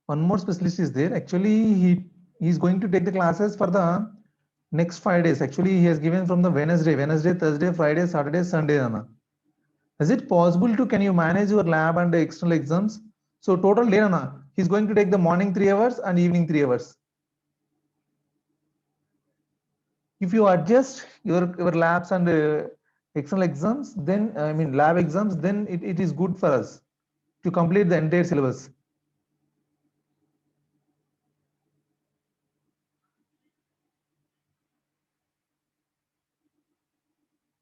one more specialist is there. Actually, he's going to take the classes for the next 5 days. Actually, he has given from the Wednesday, Thursday, Friday, Saturday, Sunday, Anna. Is it possible to, can you manage your lab and the external exams? So total day, Anna, he's going to take the morning 3 hours and evening 3 hours. If you adjust your labs and external exams, then I mean lab exams, then it is good for us to complete the entire syllabus.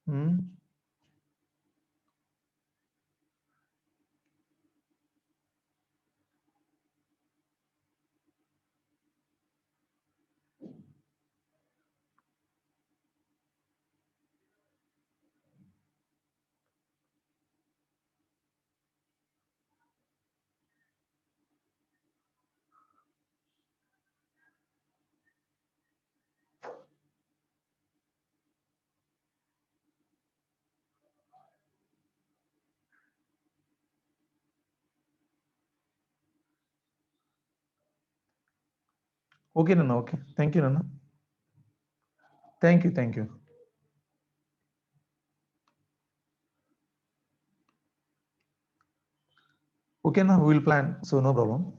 Hmm. Okay, Nana. Okay. Thank you, Nana. Thank you. Thank you. Okay, now we will plan. So no problem.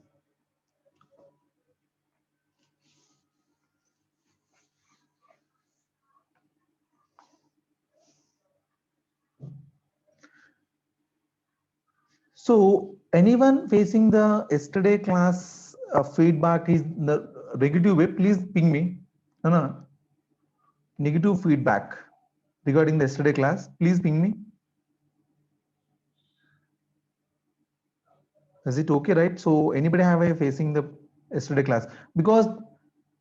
So anyone facing the yesterday class feedback is the negative way, please ping me. Nana, negative feedback regarding the yesterday class, please ping me. Is it okay, right? So anybody have a facing the yesterday class? Because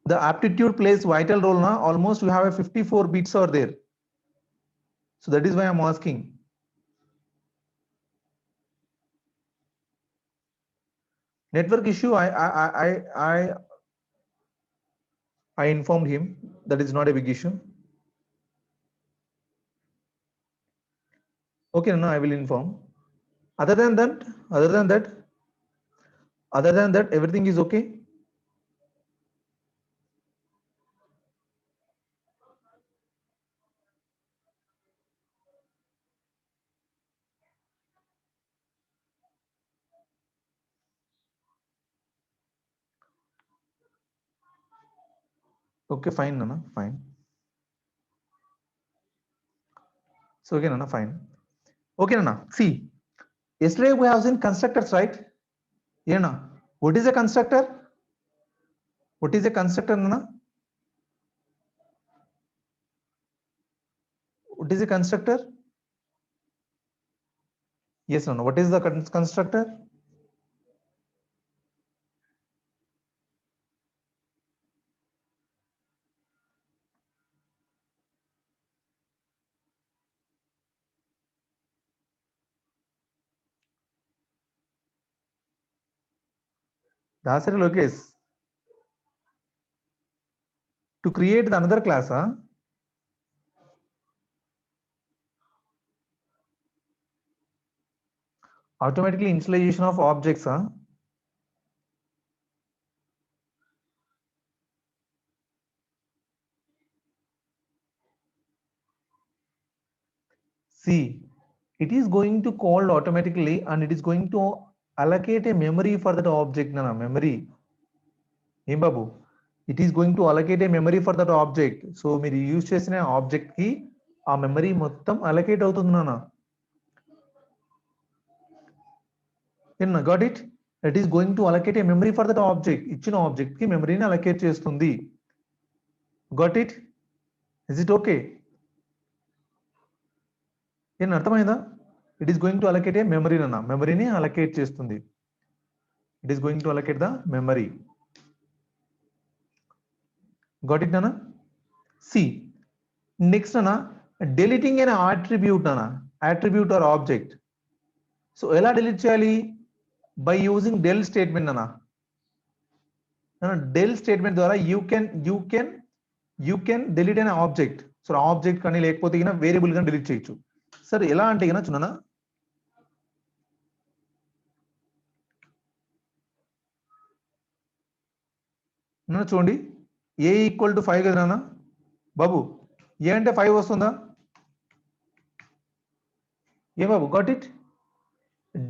the aptitude plays vital role now. Almost we have a 54 bits are there. So that is why I'm asking. Network issue, I informed him that is not a big issue. Okay, no, I will inform. Other than that, everything is okay. Okay, fine, Nana, fine. So okay, Nana, fine. Okay, Nana, see, yesterday we have seen constructors, right? Yeah, Nana. What is a constructor? What is a constructor, Nana? What is a constructor? Yes, Nana. What is the constructor? Dasari Lokesh. To create the another class, huh? Automatically initialization of objects, huh? See, it is going to call automatically and it is going to allocate a memory for that object, Nana, memory. Em babu, it is going to allocate a memory for that object. So మీరు use చేసిన object కి ఆ memory మొత్తం allocate అవుతుంది నాన్న. Got it? It is going to allocate a memory for that object. ఇచ్చిన object కి మెమరీని allocate చేస్తుంది. Got it? Is it okay? ఏం అర్థమైందా? It is going to allocate a memory నాన్న. మెమరీని allocate చేస్తుంది. It is going to allocate the memory. Got it, Nana? See, next, Nana, deleting an attribute, Nana, attribute or object. So, ఎలా delete చేయాలి? By using del statement, Nana. Nana, del statement ద్వారా you can delete an object. So, object కానీ లేకపోతే ఇగిన variable కానీ delete చేయొచ్చు. సరే ఎలా అంటే ఇగిన చూడనా? నాన్న చూడండి ఏ ఈక్వల్ టు 5 కదా నాన్న బాబు ఏ అంటే 5 వస్తుందా ఏ బాబు got it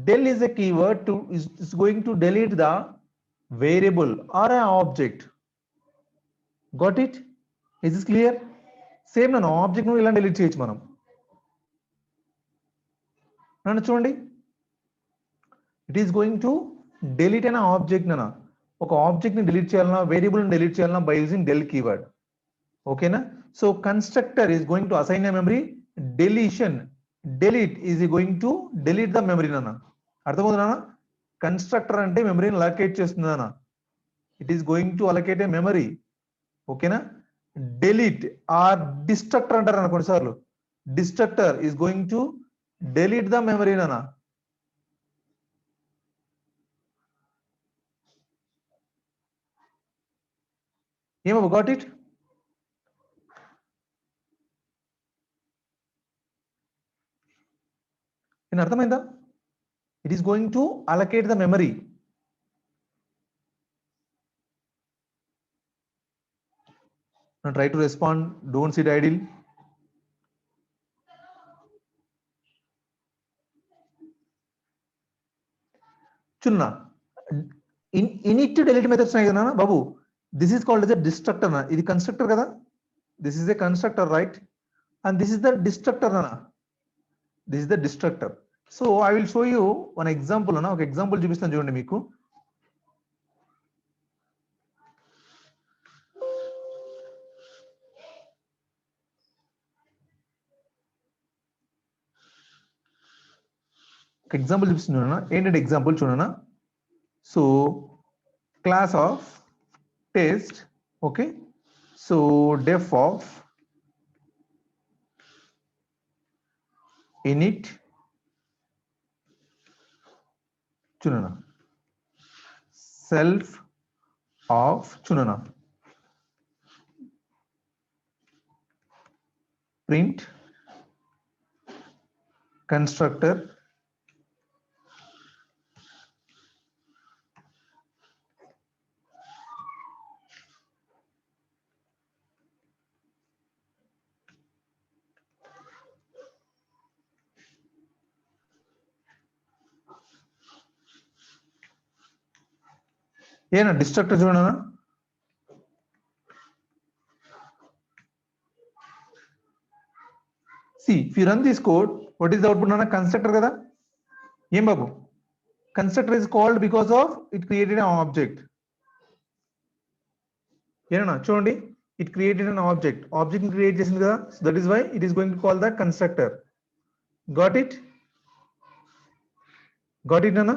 del is a keyword to is going to delete the variable or an object got it is this clear same నాన్న ఆబ్జెక్ట్ ను ఇలా డిలీట్ చేయొచ్చు మనం నాన్న చూడండి it is going to delete an object నాన్న ఒక object ని డిలీట్ చేయాలన్నా వేరియబుల్ ని డిలీట్ చేయాలన్నా బై యూజింగ్ del కీవర్డ్ ఓకేనా so constructor is going to assign a memory deletion delete is going to delete the memory నాన్న అర్థమవుతుందా నాన్న కన్స్ట్రక్టర్ అంటే మెమరీని అలొకేట్ చేస్తుంది నాన్న it is going to allocate A memory ఓకేనా delete ఆర్ డిస్ట్రక్టర్ అంటారు అన్న కొన్నిసార్లు destructor is going to delete the memory నాన్న ఏమో గాట్ ఇట్ నేను అర్థమైందా it is going to allocate the memory now try to respond don't sit idle చున్నా init to delete methods ఉన్నాయి కదా బాబు this is called as a destructor నా ఇది constructor కదా this is a constructor right and this is the destructor na this is the destructor so I will show you one example na ఒక example చూపిస్తాను చూడండి మీకు ఒక example చూపిస్తున్నాను ఏంటంటే ఎగ్జాంపుల్ చూడనా so class of test okay so def of init చూడనా self of చూడనా ప్రింట్ constructor ఏనా డిస్ట్రక్టర్ చూడనా see if you run this code what is the output nana constructor kada em babu constructor is called because of it created an object ఏనా చూడండి it created an object ని create చేసింది కదా so that is why it is going to call the constructor got it nana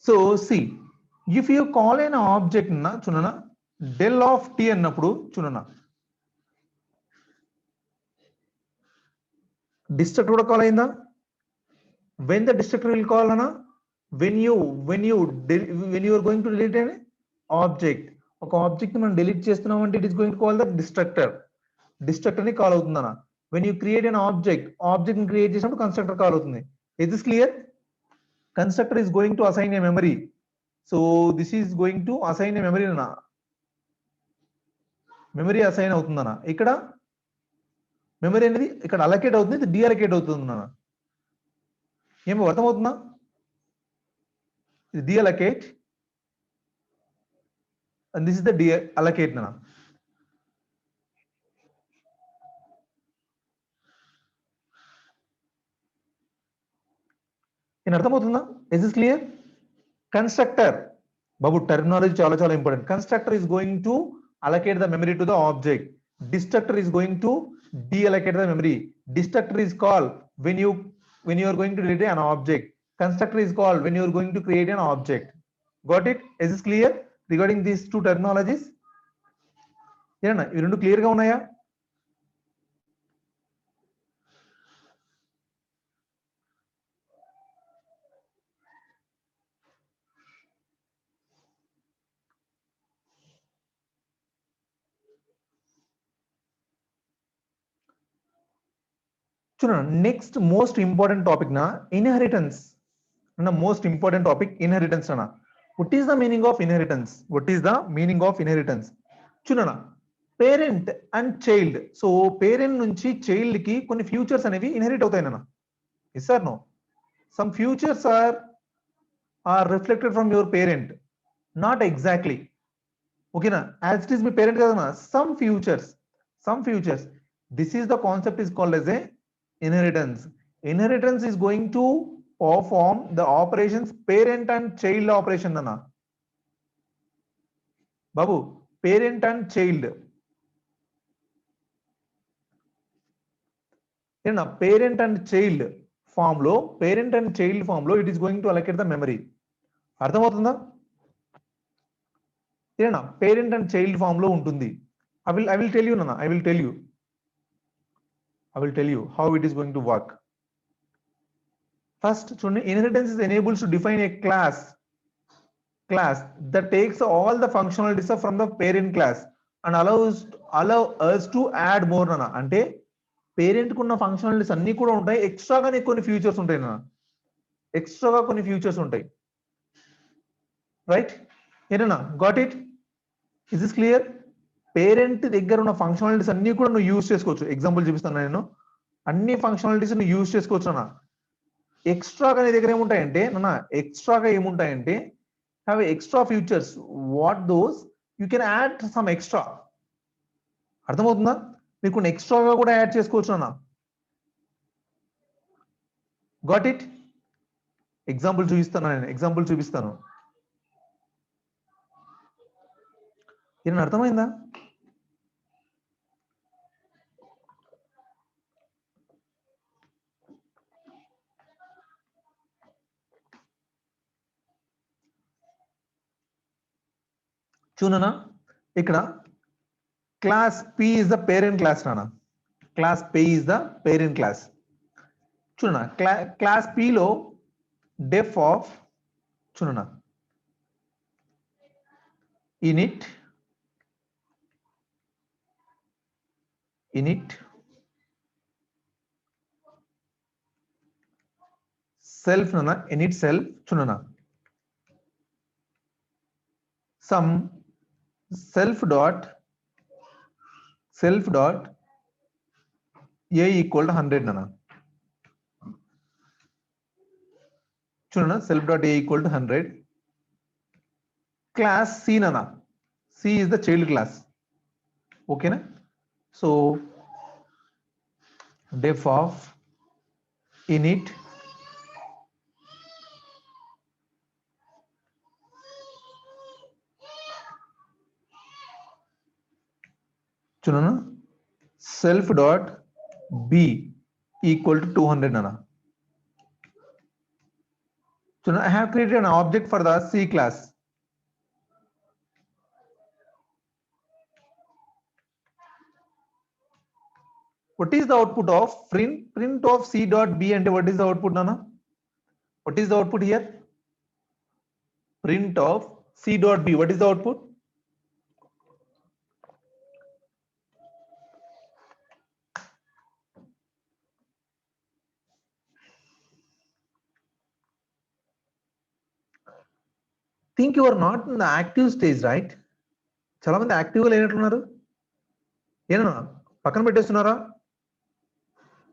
so see if you call an object na చూడనా del of t అన్నప్పుడు చూడనా destructor కూడా call అయిందా when the destructor will call అన్నా when you are going to delete an object ఒక object మనం delete చేస్తున్నాం అంటే it is going to call the destructor ని కాల్ అవుతుందన్న when you create an object ని క్రియేట్ చేసినప్పుడు కన్స్ట్రక్టర్ కాల్ అవుతుంది is this clear constructor is going to assign a memory so this is going to assign a memory అన్న memory assign అవుతుందన్న ఇక్కడ memory అనేది ఇక్కడ అలొకేట్ అవుతుంది ఇది డీఅలొకేట్ అవుతుంది అన్న ఏమో అర్థమవుతుందా ఇది డీఅలొకేట్ and this is the deallocate na in అర్థమవుతుందా is this clear constructor babu terminology చాలా చాలా important constructor is going to allocate the memory to the object destructor is going to deallocate the memory destructor is called when you are going to delete an object constructor is called when you are going to create an object got it is this clear regarding these two terminologies ఏనా ఈ రెండు clear గా ఉన్నాయా చూడండి next most important topic నా inheritance And the most important topic, inheritance ana. What is the meaning of inheritance? What is the meaning of inheritance? Chunana, parent and child. So parent nunchi child ki కొన్ని futures అనేవి inherit అవుతాయి నాన్న. Yes or no? Some futures are reflected from your parent. Not exactly. Okay na? As it is my parent కదా na, some futures. This is the concept is called as a inheritance. Inheritance is going to perform the operations parent and child operation nana. Babu, parent and child. Parent and child form lo, parent and child form lo, it is going to allocate the memory. అర్థమవుతుందా? ఏనా parent and child form లో ఉంటుంది. I will tell you nana, I will tell you how it is going to work. First, inheritance is enables to define a class that takes all the functionalities from the parent class and allow us to add more nana. అంటే parent కున్న functionalities అన్ని కూడా ఉంటాయి, ఎక్స్ట్రాగానే కొన్ని futures ఉంటాయి నా, ఎక్స్ట్రాగా కొన్ని ఫ్యూచర్స్ ఉంటాయి. రైట్? ఏనా got it? Is this clear? Parent దగ్గర ఉన్న ఫంక్షనాలిటీస్ అన్ని కూడా నువ్వు యూజ్ చేసుకోవచ్చు. ఎగ్జాంపుల్ చూపిస్తాను నేను. అన్ని ఫంక్షనాలిటీస్ నువ్వు యూజ్ చేసుకోవచ్చు అన్న. ఎక్స్ట్రాగా నీ దగ్గర ఏముంటాయంటే నాన్న, ఎక్స్ట్రాగా ఏముంటాయంటే have extra features. What does? You can add some extra. అర్థమవుతుందా? మీకు ఎక్స్ట్రాగా కూడా యాడ్ చేసుకోవచ్చు అన్న. Got it? ఎగ్జాంపుల్ చూపిస్తాను నేను, ఎగ్జాంపుల్ చూపిస్తాను. ఏమన్నా అర్థమైందా? చూననా, ఇక్కడ class P is the parent class నానా. Class P is the parent class. చూడనా, క్లాస్ P లో def of చూడనా init self నానా, init self చూడనా, some self dot a equal to 100 నానా. చూడనా, self dot a equal to 100. class C nana, C is the child class. Okay na? So def of init chunana self dot B equal to 200 nana. So I have created an object for the C class. What is the output of print of C dot B, and what is the output nana? What is the output here? Print of C dot B. What is the output? Think you are not in the active stage, right? చాలా మంది యాక్టివ్గా లేనట్లున్నారు. ఏనా పక్కన పెట్టేస్తున్నారా?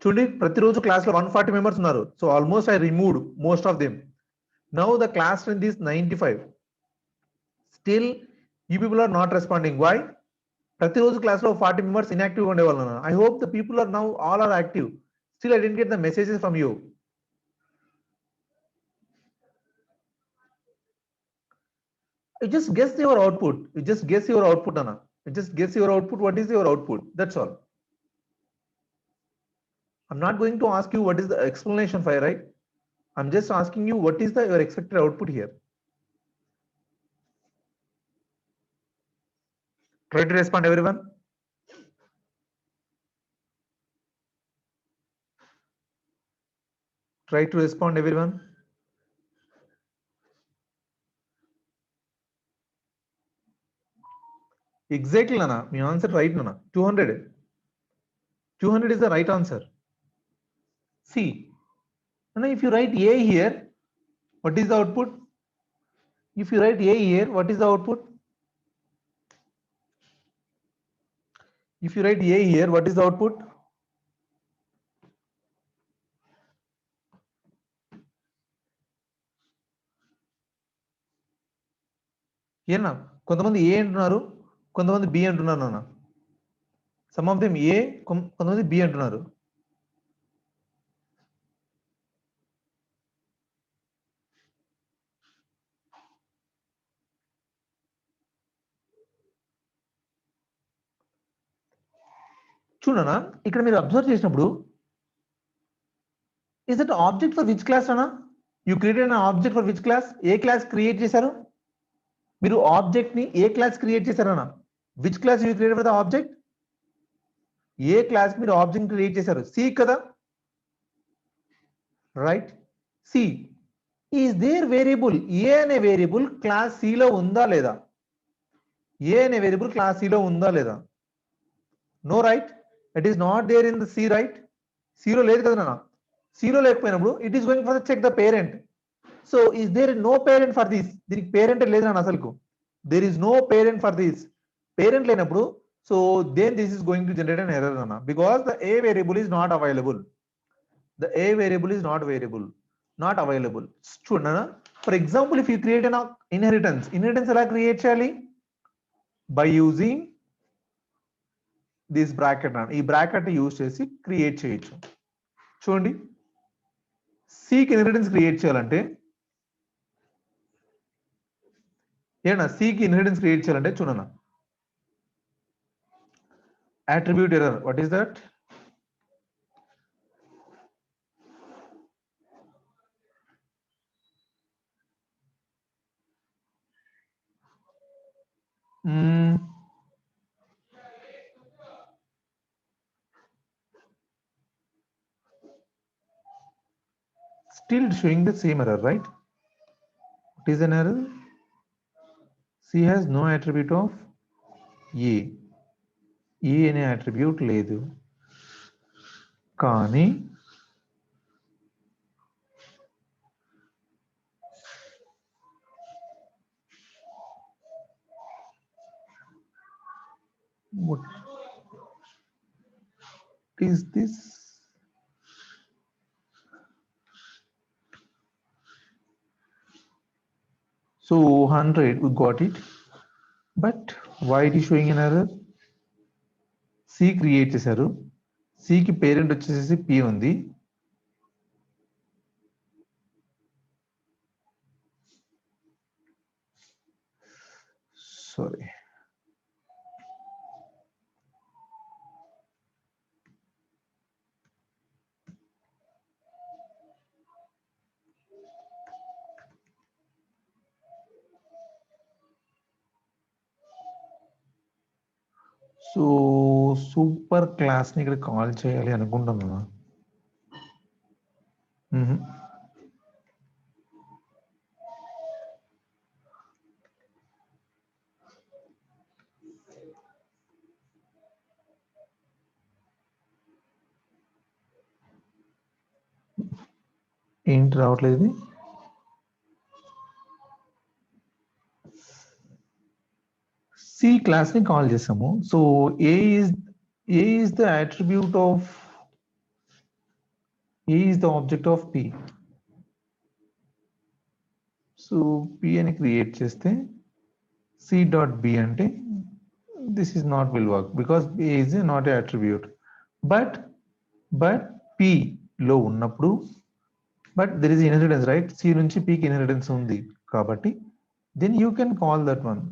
చూడండి, ప్రతిరోజు క్లాస్లో 140 members ఉన్నారు. So almost I removed most of them. Now the class strength is 95. Still you people are not responding. Why? ప్రతిరోజు క్లాస్లో 40 మెంబర్స్ ఇన్యాక్టివ్గా ఉండేవాళ్ళు. I hope the people are now all are active. Still I didn't get the messages from you. You just guess your output. You just guess your output, Anna. You just guess your output. What is your output? That's all. I'm not going to ask you what is the explanation for, right? I'm just asking you what is your expected output here. Try to respond, everyone. Try to respond, everyone. Exactly, Nana. My answer right, Nana. 200. 200 is the right answer. See, Nana, if you write A here, What is the output? If you write A here, what is the output? If you write A here, what is the output? ఏనా కొంతమంది ఏ అంటున్నారు, కొంతమంది B అంటున్నారు నాన్న. Some of them ఏ, కొంతమంది B అంటున్నారు. చూడనా ఇక్కడ మీరు అబ్జర్వ్ చేసినప్పుడు is that object for which class అన్నా? You created an object for which class? ఏ క్లాస్ క్రియేట్ చేశారు మీరు? ఆబ్జెక్ట్ ని ఏ క్లాస్ క్రియేట్ చేశారన్నా? Which class you create for the object? ఏ క్లాస్ మీరు ఆబ్జెక్ట్ క్రియేట్ చేశారు? సి కదా, right? C is there variable A అనే వేరియబుల్ క్లాస్ సి లో ఉందా లేదా? ఏ అనే వేరియబుల్ క్లాస్ సి లో ఉందా లేదా? No, right? It is not there in the C, right? సిలో లేదు కదా నాన్న. సిలో లేకపోయినప్పుడు it is going for the check the parent. So is there no parent for this? దీనికి పేరెంట్ లేదు నాన్న అసలుకు. There is no parent for this. Parent లేనప్పుడు so then this is going to generate an error అన్న, because the A variable is not available. The A variable is not variable, not available. చూడన్నా, for example if you create an inheritance, inheritance ఎలా create చేయాలి? By using this bracket అన్న. ఈ bracket use చేసి create చేయొచ్చు. చూడండి, సికి inheritance create చేయాలంటే ఏనా, సికి ఇన్హెరిటెన్స్ క్రియేట్ చేయాలంటే చూడన్నా, attribute error, what is that? Still showing the same error, right? What is an error? C has no attribute of A. E అనే attribute లేదు. కానీ what is this? So 100 we got it, but why it is showing an error? C create చేశారు, C కి parent వచ్చేసి P ఉంది. Sorry, so super class ని ఇక్కడ call చేయాలి అనుకుంటున్నా. ఏంటి రావట్లేదు? సి క్లాస్ ని కాల్ చేసాము. So A is the attribute of A is the object of P. So P అని క్రియేట్ చేస్తే C dot B అంటే this is not will work because A is not a attribute. But P లో ఉన్నప్పుడు but there is inheritance, right? C నుంచి P కి inheritance ఉంది కాబట్టి then you can call that one.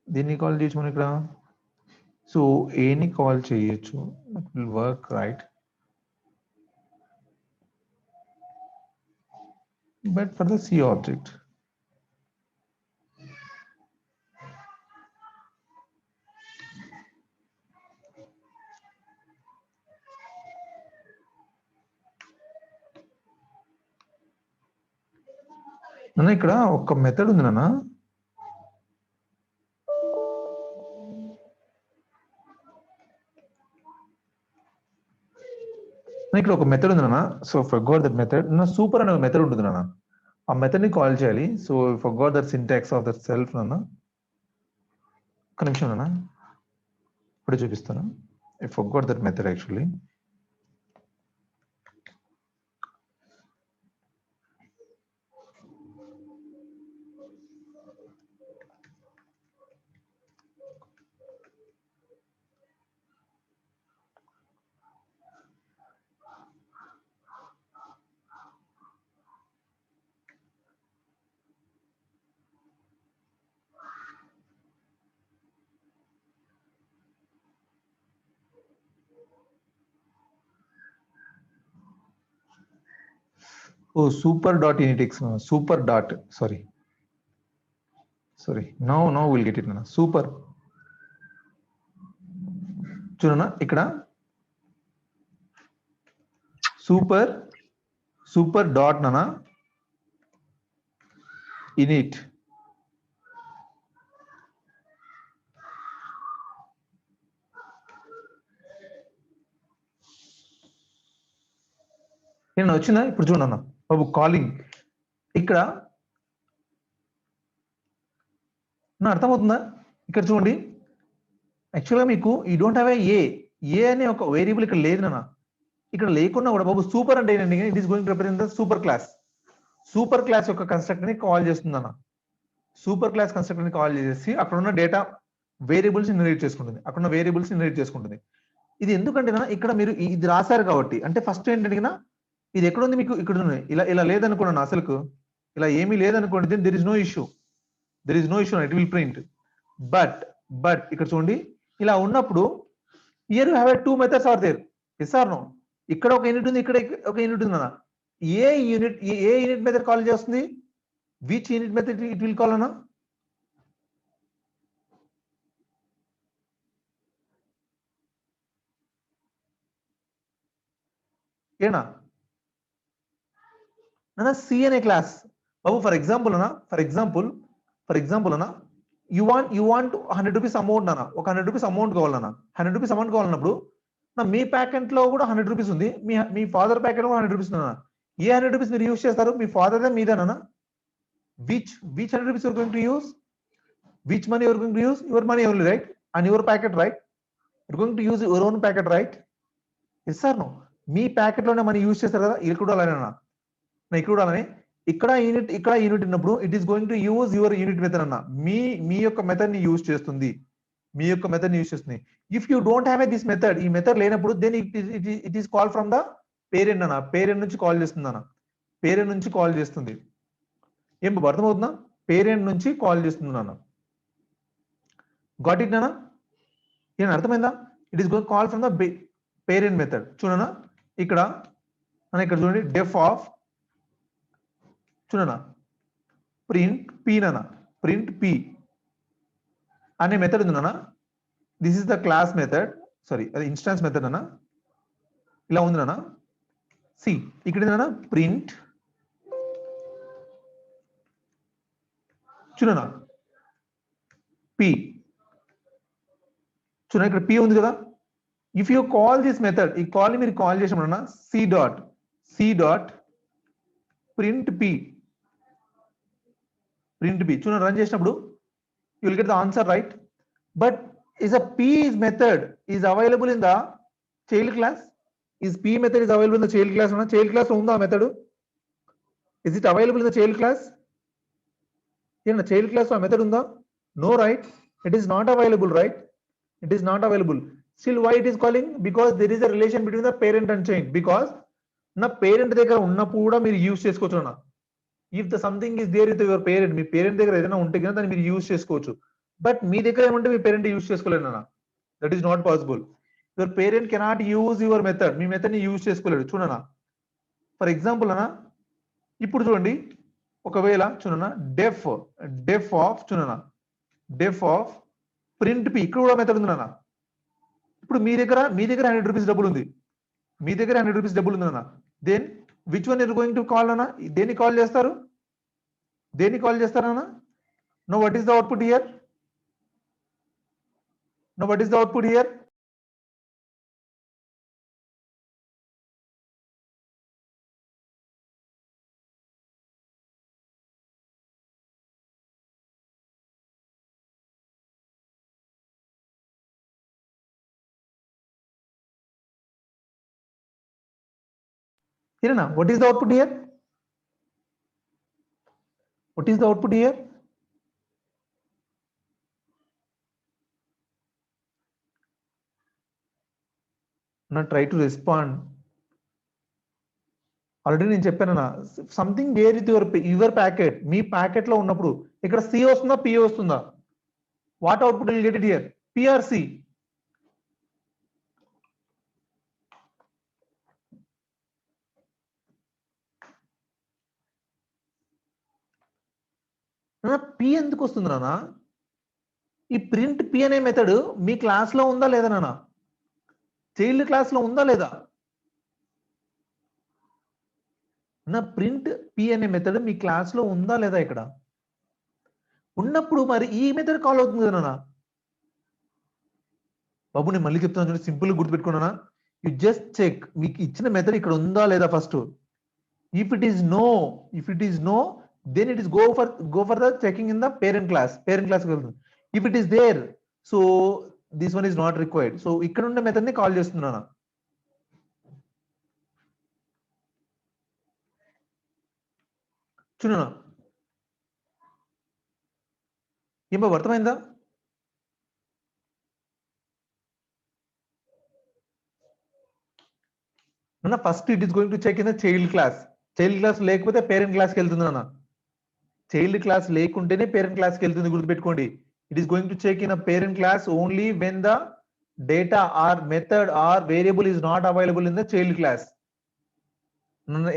దీన్ని call చేయొచ్చు మనం ఇక్కడ. సో A ని కాల్ చేయొచ్చు, it will work, right? But for the C object, నాన్న ఇక్కడ ఒక మెథడ్ ఉంది నాన్న. ఇక్కడ ఒక మెథడ్ ఉంది నాన్న. So forgot that method. Super అనే మెథడ్ ఉంటుంది నాన్న. ఆ మెథడ్ ని కాల్ చేయాలి. So forgot that syntax of that self నాన్న. ఒక్క నిమిషం నాన్న, ఇప్పుడే చూపిస్తాను. I forgot that method actually. Oh, super dot initx, super dot, sorry. Now we'll get it నాన్న. సూపర్ చూడనా ఇక్కడ సూపర్ డాట్ నాన్న ఇనిట్. నేను వచ్చిందా ఇప్పుడు చూడన్నా బాబు కాలింగ్ ఇక్కడ నా అర్థమవుతుందా? ఇక్కడ చూడండి, యాక్చువల్గా మీకు ఈ డోంట్ హ్యావ్ ఏ అనే ఒక వేరియబుల్ ఇక్కడ లేదు నాన్న. ఇక్కడ లేకున్నా కూడా బాబు సూపర్ అంటే ఏంటండి, it is going to represent the super class యొక్క కన్స్ట్రక్టర్ ని కాల్ చేస్తుంది అన్న. సూపర్ క్లాస్ కన్స్ట్రక్టర్ ని కాల్ చేసి అక్కడ ఉన్న డేటా వేరియబుల్స్ ఇన్హెరిట్ చేసుకుంటుంది. ఇది ఎందుకంటే ఇక్కడ మీరు ఇది రాశారు కాబట్టి, అంటే ఫస్ట్ ఏంటంటే ఇది ఎక్కడుంది మీకు ఇక్కడ ఉంది. ఇలా లేదనుకోండి అసలుకు, ఇలా ఏమీ లేదనుకోండి, then there is no issue it will print. But ఇక్కడ చూడండి, ఇలా ఉన్నప్పుడు here you have two methods are there. Yes or no? ఇక్కడ ఒక యూనిట్ ఉంది, ఇక్కడ ఒక యూనిట్ ఉంది అన్న. ఏ యూనిట్ మెథడ్ కాల్ చేస్తుంది? Which unit method it will call అన్న? ఏనా సి అనే క్లాస్ బాబు. ఫర్ ఎగ్జాంపుల్ అన్న యూ వాంట్ 100 రూపీస్ అమౌంట్ అన్న, ఒక 100 రూపీస్ అమౌంట్ కావాలన్నా. 100 రూపీస్ అమౌంట్ కావాలన్నప్పుడు మీ ప్యాకెట్ లో కూడా 100 రూపీస్ ఉంది, మీ ఫాదర్ ప్యాకెట్ లో 100 రూపీస్ ఉందన్న. ఏ 100 రూపీస్ మీరు యూస్ చేస్తారు? మీ ఫాదర్ మీదేనా? Which 100 rupees you're going to use? Which money you're going to use? Your money only, right? And your pocket, right? You're going to use your own pocket, right? Yes sir no? మీ pocket లోనే money use చేస్తారు కదా, ఇక్కడ కూడా అలానే. ఇక్కడ unit ఉన్నప్పుడు it is going to use your unit method అన్న. మీ యొక్క మెథడ్ ని యూజ్ చేస్తుంది. If you don't have this method, ఈ మెథడ్ లేనప్పుడు then it is call from the parent అన్న. పేరెంట్ నుంచి కాల్ చేస్తుంది అన్న. ఏం అర్థమవుతుందా? పేరెంట్ నుంచి కాల్ చేస్తుంది అన్న. గాట్ ఇట్ నాన్న? ఏం అర్థమైందా? It is going call from the parent method. చూడనా ఇక్కడ చూడండి, డెఫ్ ఆఫ్ చూడనా ప్రింట్ పి అనే మెథడ్ ఉంది నాన్న. This is the class method, sorry అది ఇన్స్టాన్స్ మెథడ్ అన్న. ఇలా ఉంది నాన్న. సి ఇక్కడ నాన్న ప్రింట్ చూడనా పి. చూడండి ఇక్కడ పి ఉంది కదా. If you call this method, ఈ కాల్ మీరు కాల్ చేసినప్పుడు సి డాట్ ప్రింట్ పి చూడండి, రన్ చేసినప్పుడు you will get the answer, right? But is a p method is available in the child class? Is p method is available in the child class? Child class lo unda method? Is it available in the child class? Yeah, child class lo method unda? No, right? It is not available, right? Still why it is calling? Because there is a relation between the parent and child. Because na parent దగ్గర ఉన్నప్పుడు కూడా మీరు use చేసుకోవచ్చు అన్న. If the something is there with your parent, మీ parent దగ్గర ఏదైనా ఉంటే కనుక దాన్ని మీరు యూస్ చేసుకోవచ్చు. బట్ మీ దగ్గర ఏమంటే మీ పేరెంట్ యూజ్ చేసుకోలేరు అన్న. That is not possible. Your parent cannot use your method. మీ మెథడ్ ని యూజ్ చేసుకోలేడు. చూడనా ఫర్ ఎగ్జాంపుల్ అన్న, ఇప్పుడు చూడండి, ఒకవేళ చూడనా డెఫ్ ఆఫ్ ప్రింట్ పి, ఇక్కడ కూడా మెథడ్ ఉంది అన్న. ఇప్పుడు మీ దగ్గర 100 రూపీస్ డబ్బులు ఉంది, అన్న. Then which one you're going to call అన్న? దేన్ని కాల్ చేస్తారన్న? No what is the output here? here na, what is the output here? What is the output here? Now try to respond. Already నేను చెప్పానన్నా, something where with your packet, మీ packet లో ఉన్నప్పుడు ఇక్కడ C వస్తుందా P వస్తుందా? What output will get it here? PRC. P ఎందుకు వస్తుంది నాన్న? ఈ ప్రింట్ పి అనే మెథడ్ మీ క్లాస్ లో ఉందా లేదా నాన్న? చైల్డ్ క్లాస్ లో ఉందా లేదా? నా ప్రింట్ పి అనే మెథడ్ మీ క్లాస్ లో ఉందా లేదా? ఇక్కడ ఉన్నప్పుడు మరి ఈ మెథడ్ కాల్ అవుతుంది కదా నాన్న? బాబు నేను మళ్ళీ చెప్తాను చూడండి, సింపుల్ గుర్తుపెట్టుకున్నానా? యు జస్ట్ చెక్ మీకు ఇచ్చిన మెథడ్ ఇక్కడ ఉందా లేదా first. If it is no then it is go for the checking in the parent class వెళ్తుంది. If it is there, so this one is not required. So ఇక్కడ ఉన్న method ని call చేస్తున్నాను. చూడనా ఏమో అర్థమైందా? First it is going to check in the child class. Child class లేకపోతే parent క్లాస్కి వెళ్తుంది అన్న. చైల్డ్ క్లాస్ లేకుంటేనే పేరెంట్ క్లాస్కి వెళ్తుంది, గుర్తుపెట్టుకోండి. It is going to check in a parent class only when the data or method or variable is not available in the child class.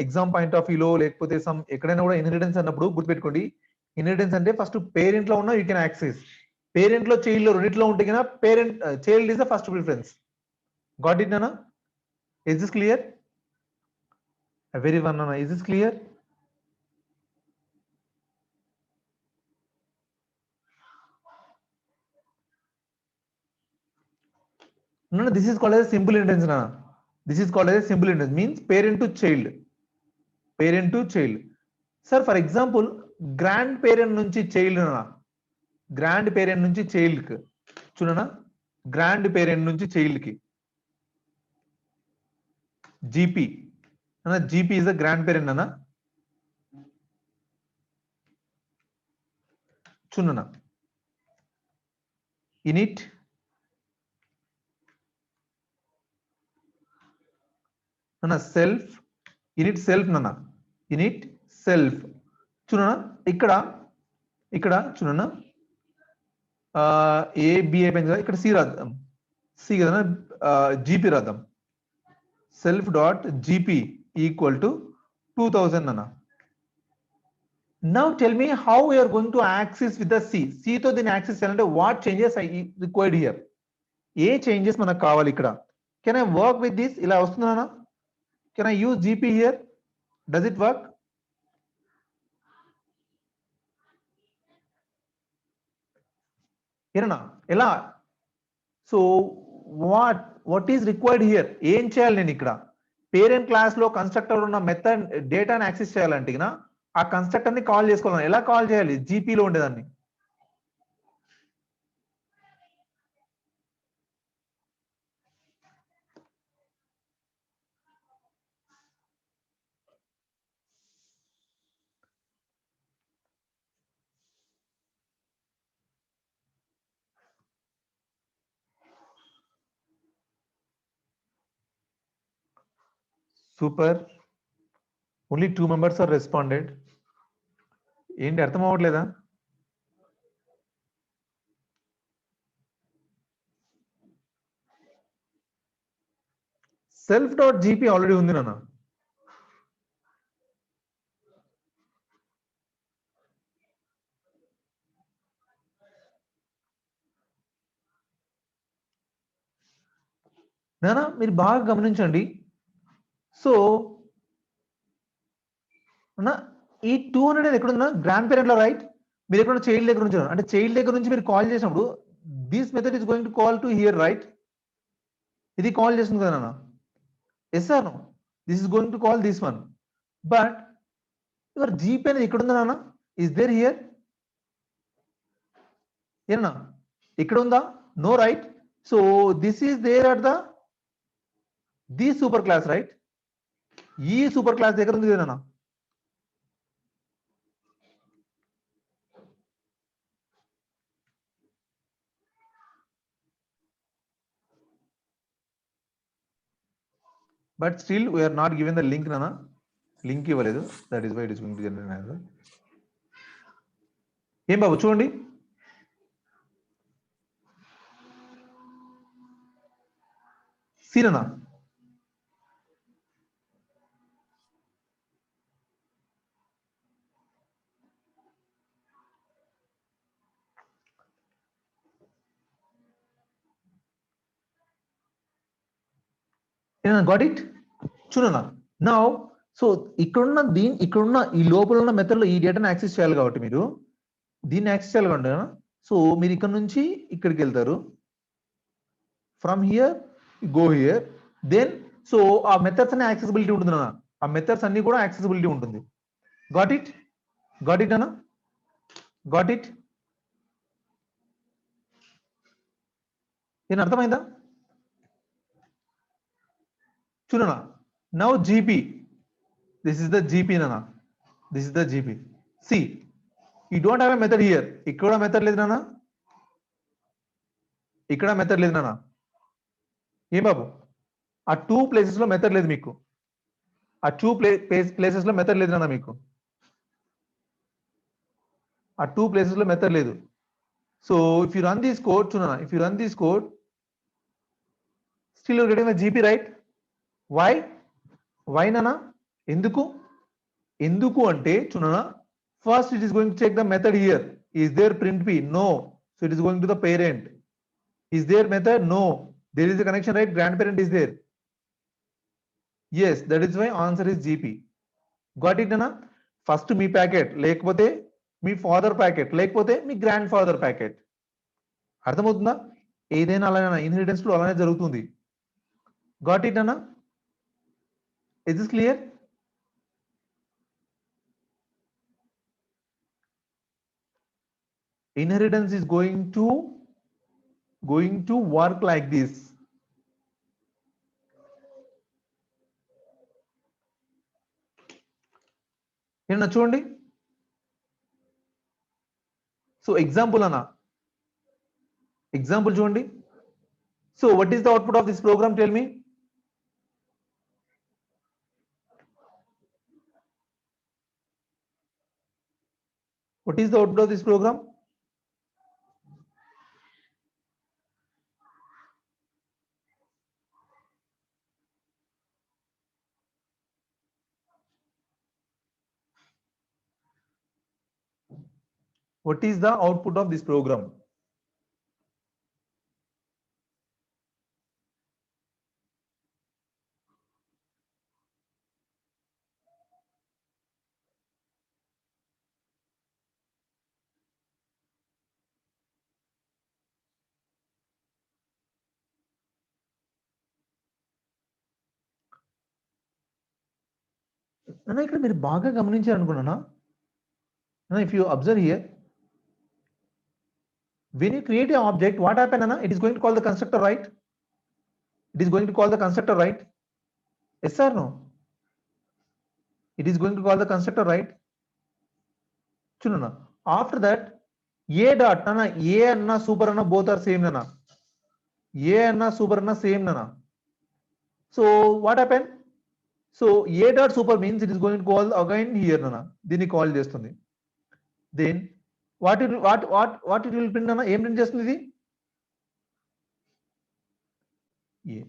Exam point of వ్యూలో లేకపోతే some ఎక్కడైనా కూడా inheritance అన్నప్పుడు గుర్తుపెట్టుకోండి, inheritance అంటే ఫస్ట్ పేరెంట్ లో ఉన్నా you can access. Parent లో చైల్డ్ లో రెండిట్లో ఉంటే కన్నా parent child is the first preference. Got it నానా? Is this clear? Everyone, Nana, is this clear? No, this is called as a simple inheritance, Nana. This is called as a simple inheritance, means parent to child. Parent to child. Sir, for example, grandparent నుంచి child Nana. Grandparent నుంచి child కి. చూడనా? Grandparent నుంచి child కి. GP. Nana, GP is a grandparent, Nana. చూడనా? Init. Nana, self. Init self, Nana. Init self. చూడనా? ఇక్కడ చూడనా? ఏ బి అయిపోయింది కదా, ఇక్కడ సి రాద్దాం. సి కదా, జీపీ రాద్దాం. Self dot GP equal to 2000 అన్న. Now tell me how you're going to access with the C. సితో దీన్ని యాక్సెస్ చేయాలంటే what changes I required here? ఏ చేంజెస్ మనకు కావాలి ఇక్కడ? Can I work with this? ఇలా వస్తుందా? Can I use GP here? Does it work? ఏనా ఎలా? So what is required here? ఏం చేయాలి నేను ఇక్కడ? పేరెంట్ క్లాస్ లో కన్స్ట్రక్టర్ ఉన్న మెథడ్ డేటాని యాక్సెస్ చేయాలంటే ఆ కన్స్ట్రక్టర్ ని కాల్ చేసుకోవాలి. ఎలా కాల్ చేయాలి? జీపీలో ఉండేదాన్ని. Super. Only 2 members are responded. ఏంటి అర్థం అవ్వట్లేదా? సెల్ఫ్ డాట్ జీపీ ఆల్రెడీ ఉంది నాన్న. నానా మీరు బాగా గమనించండి. సో ఈ 200 ఎక్కడుందా? గ్రాండ్ పేరెంట్ లో, రైట్? మీరు ఎక్కడ చైల్డ్ దగ్గర నుంచి, అంటే చైల్డ్ దగ్గర నుంచి మీరు కాల్ చేసినప్పుడు this method is going to call to here, right? ఇది కాల్ చేస్తుంది కదా నాన్న. Yes or no? This is going to call this one. But your GP అనేది ఇక్కడ ఉందా నాన్న? Is there here? ఏనా ఇక్కడ ఉందా? No, right? So this is there at the super class, right? ఈ సూపర్ క్లాస్ దగ్గర ఉంది కదా. But still we are not given the link nana. Link ఇవ్వలేదు. That is why it is going to generate another. ఏం బాబు చూడండి. సీననా got it చూడనా now. So ఇక్కడున్న ఈ లోపల ఉన్న మెథడ్ లో ఈ డేటాను యాక్సెస్ చేయాలి కాబట్టి మీరు దీన్ని యాక్సెస్ చేయాలి కాబట్టి సో మీరు ఇక్కడ నుంచి ఇక్కడికి వెళ్తారు. From here go here then so ఆ మెథడ్స్ అనే యాక్సెసిబిలిటీ ఉంటుంది అన్న. ఆ మెథడ్స్ అన్ని కూడా యాక్సెసిబిలిటీ ఉంటుంది. గాట్ ఇట్ అన్న గాట్ ఇట్ నేను అర్థమైందా చూడనా. Now GP this is the GP నానా. This is the GP. See you don't have a method here. ఇక్కడ మెథడ్ లేదు నానా. ఇక్కడ మెథడ్ లేదు నానా. ఏం బాబు ఆ టూ ప్లేసెస్ లో మెథడ్ లేదు మీకు. ఆ టూ ప్లేసెస్ లో మెథడ్ లేదు నాన్న మీకు. ఆ టూ ప్లేసెస్ లో మెథడ్ లేదు. So if you run this code చూడనా, if you run this code still you're getting the GP right. Why నానా ఎందుకు అంటే చూడనా, first it is going to check the method here. Is there print p? No. So it is going to the parent. Is there method? No. There is the connection right. Grand parent is there. yes, that is why answer is gp. got it na. First me packet లేకపోతే మీ father packet లేకపోతే మీ grand father packet. అర్థమవుతుందా? ఏదైనా అలానే inheritance లో అలానే జరుగుతుంది. Got it అన్నా. Is this clear? inheritance is going to work like this. ఏమన్నా చూడండి. సో ఎగ్జాంపుల్ అన్న, ఎగ్జాంపుల్ చూడండి. So what is the output of this program? Tell me. What is the output of this program? What is the output of this program? అన్న ఇక్కడ మీరు బాగా గమనించారు అనుకున్నానా. If you observe here, when you create an object, what happen Anna? It is going to call the constructor, right? It is going to call the constructor, right? Yes or no? It is going to call the constructor, right? Chunana. After that, a dot Anna, a Anna super Anna both are same Nana. A Anna super Anna same Nana. So what happened? So a dot super means it is going to call again here Nana. Then call చేస్తుంది. Then what it will print Nana? ఏం print చేస్తుంది ఇది? A.